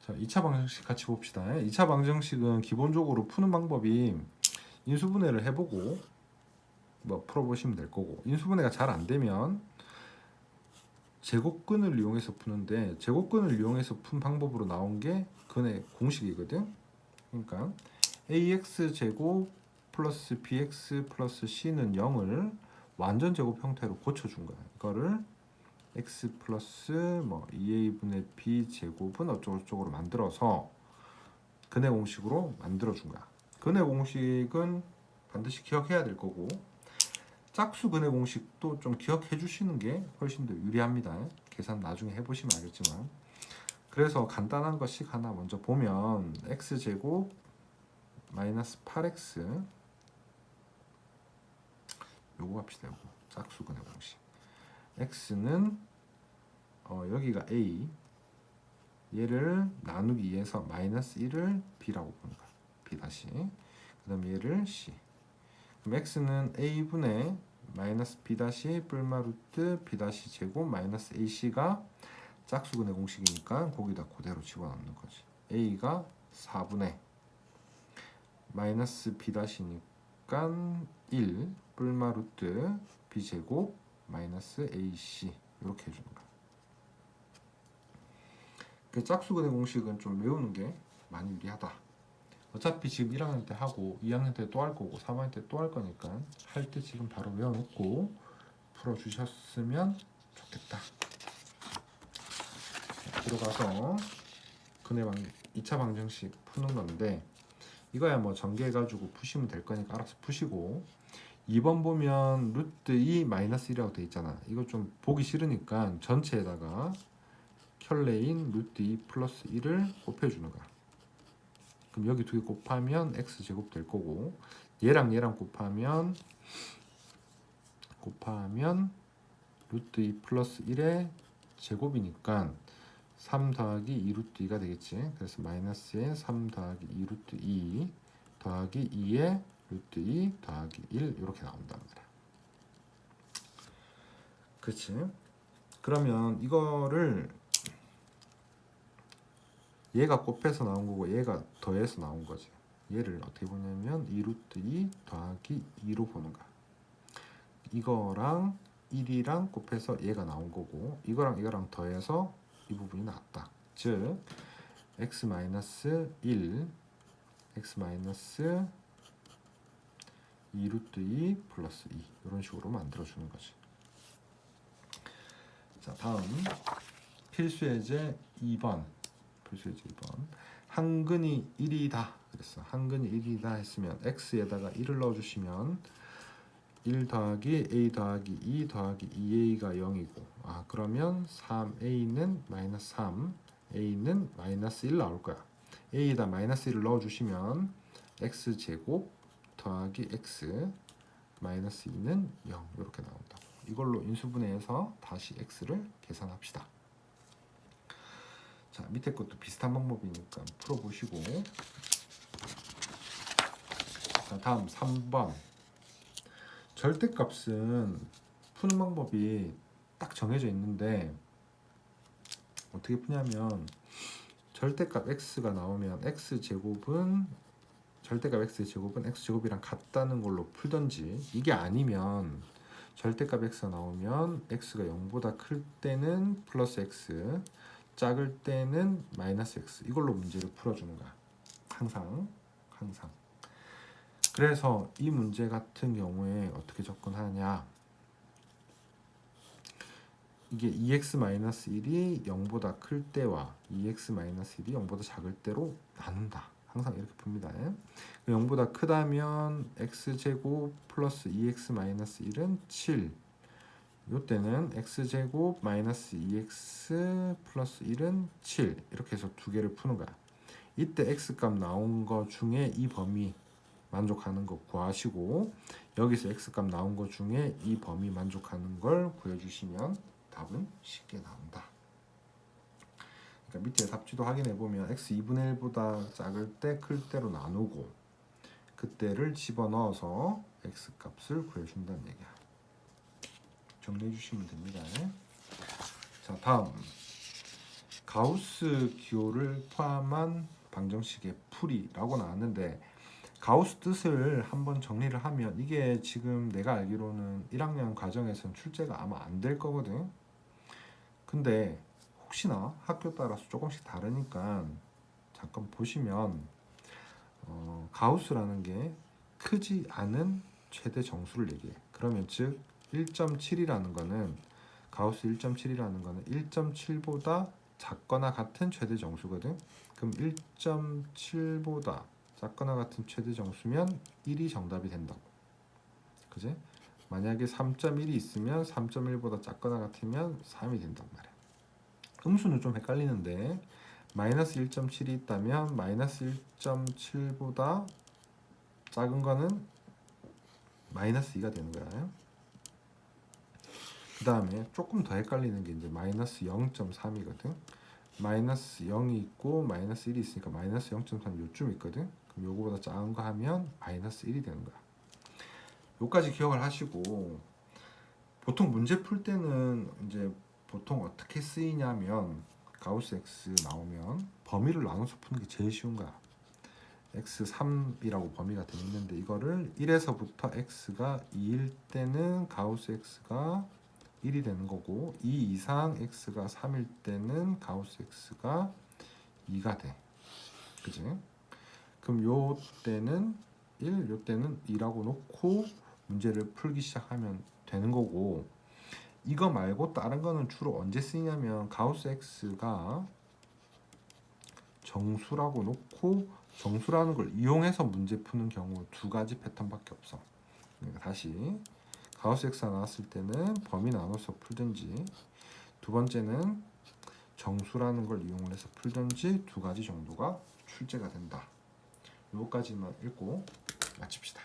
자, 2차 방정식 같이 봅시다. 2차 방정식은 기본적으로 푸는 방법이 인수분해를 해보고 뭐 풀어보시면 될 거고, 인수분해가 잘 안 되면 제곱근을 이용해서 푸는데, 제곱근을 이용해서 푼 방법으로 나온 게 근의 공식이거든. 그러니까 ax 제곱 플러스 bx 플러스 c는 0을 완전 제곱 형태로 고쳐준 거야. 이거를 x 플러스 뭐 2a분의 b 제곱은 어쩌고저쩌고로 만들어서 근의 공식으로 만들어준 거야. 근의 공식은 반드시 기억해야 될 거고, 짝수 근의 공식도 좀 기억해 주시는 게 훨씬 더 유리합니다. 계산 나중에 해보시면 알겠지만. 그래서 간단한 것씩 하나 먼저 보면, x제곱 마이너스 8x 요거 합시다. 요거 짝수 근의 공식. x는 여기가 a, 얘를 나누기 2해서 마이너스 1을 b라고 보는 거야. b 다시. 그 다음에 얘를 c. 그럼 x는 a분의 마이너스 b 다시 뿔마루트 b 다시 제곱 마이너스 ac가 짝수근의 공식이니까 거기다 그대로 집어넣는 거지. a가 4분의 마이너스 b 다시니까 1 뿔마루트 b 제곱 마이너스 ac 이렇게 해주는 거야. 그 짝수근의 공식은 좀 외우는 게 많이 유리하다. 어차피 지금 1학년 때 하고 2학년 때 또 할 거고 3학년 때 또 할 거니까 할 때 지금 바로 외워놓고 풀어주셨으면 좋겠다. 들어가서 근의 2차 방정식 푸는 건데, 이거야 뭐 전개해가지고 푸시면 될 거니까 알아서 푸시고, 2번 보면 루트 2 마이너스 1이라고 돼 있잖아. 이거 좀 보기 싫으니까 전체에다가 켤레인 루트 2 플러스 1을 곱해주는 거야. 그럼 여기 두 개 곱하면 x제곱 될 거고, 얘랑 얘랑 곱하면 루트 2 플러스 1의 제곱이니까 3 더하기 2 루트 2가 되겠지. 그래서 마이너스에 3 더하기 2 루트 2 더하기 2의 루트 2 더하기 1 이렇게 나온다는 거야. 그치? 그러면 이거를 얘가 곱해서 나온 거고 얘가 더해서 나온 거지. 얘를 어떻게 보냐면 2 루트 2 더하기 2로 보는 거야. 이거랑 1이랑 곱해서 얘가 나온 거고, 이거랑 이거랑 더해서 이 부분이 나왔다. 즉 x 마이너스 1 x 마이너스 2 루트 2 플러스 2 이런 식으로 만들어주는 거지. 자, 다음 필수예제 2번. 필수예제 2번. 한근이 1이다 그랬어. 한근이 1이다 했으면 x에다가 1을 넣어주시면 1 더하기 a 더하기 2 더하기 2a가 0이고, 그러면 3a는 마이너스 3, a는 마이너스 1 나올 거야. a에다 마이너스 1을 넣어주시면 x제곱 더하기 x 마이너스 2는 0 이렇게 나온다. 이걸로 인수분해해서 다시 x를 계산합시다. 자, 밑에 것도 비슷한 방법이니까 풀어보시고, 자, 다음 3번. 절대값은 푸는 방법이 딱 정해져 있는데, 어떻게 푸냐면 절대값 x가 나오면 절대값 x의 제곱은 x제곱이랑 같다는 걸로 풀던지, 이게 아니면 절대값 x가 나오면 x가 0보다 클 때는 플러스 x, 작을 때는 마이너스 x, 이걸로 문제를 풀어주는 거야. 항상. 그래서 이 문제 같은 경우에 어떻게 접근하냐, 이게 2x-1이 0보다 클 때와 2x-1이 0보다 작을 때로 나눈다. 항상 이렇게 풉니다. 0보다 크다면 x제곱 플러스 2x-1은 7, 이때는 x제곱 마이너스 2x 플러스 1은 7, 이렇게 해서 두 개를 푸는 거야. 이때 x값 나온 거 중에 이 범위 만족하는 거 구하시고, 여기서 x값 나온 거 중에 이 범위 만족하는 걸 구해주시면 답은 쉽게 나온다. 그러니까 밑에 답지도 확인해 보면 x 2분의 1보다 작을 때 클 때로 나누고 그때를 집어넣어서 x 값을 구해준다는 얘기야. 정리해 주시면 됩니다. 자, 다음 가우스 기호를 포함한 방정식의 풀이라고 나왔는데 가우스 뜻을 한번 정리를 하면 이게 지금 내가 알기로는 1학년 과정에서는 출제가 아마 안 될 거거든. 근데 혹시나 학교 따라서 조금씩 다르니까 잠깐 보시면 가우스라는 게 크지 않은 최대 정수를 얘기해. 그러면 즉 1.7이라는 거는 가우스 1.7이라는 거는 1.7보다 작거나 같은 최대 정수거든. 그럼 1.7보다 작거나 같은 최대 정수면 1이 정답이 된다고. 그지? 만약에 3.1이 있으면 3.1보다 작거나 같으면 3이 된단 말이야. 음수는 좀 헷갈리는데 마이너스 1.7이 있다면 마이너스 1.7보다 작은 거는 마이너스 2가 되는 거야. 그 다음에 조금 더 헷갈리는 게 이제 마이너스 0.3이거든. 마이너스 0이 있고 마이너스 1이 있으니까 마이너스 0.3 요쯤 있거든. 그럼 요거보다 작은 거 하면 마이너스 1이 되는 거야. 요까지 기억을 하시고 보통 문제 풀 때는 이제 보통 어떻게 쓰이냐면 가우스 X 나오면 범위를 나눠서 푸는 게 제일 쉬운 거야. x3이라고 범위가 되어 있는데 이거를 1에서부터 x가 2일 때는 가우스 x가 1이 되는 거고 2 이상 x가 3일 때는 가우스 x가 2가 돼. 그지? 그럼 요 때는 1, 요 때는 2라고 놓고 문제를 풀기 시작하면 되는 거고 이거 말고 다른 거는 주로 언제 쓰이냐면 가우스 x가 정수라고 놓고 정수라는 걸 이용해서 문제 푸는 경우 두 가지 패턴밖에 없어. 그러니까 다시 가우스 x가 나왔을 때는 범위 나눠서 풀든지 두 번째는 정수라는 걸 이용을 해서 풀든지 두 가지 정도가 출제가 된다. 요거까지만 읽고 마칩시다.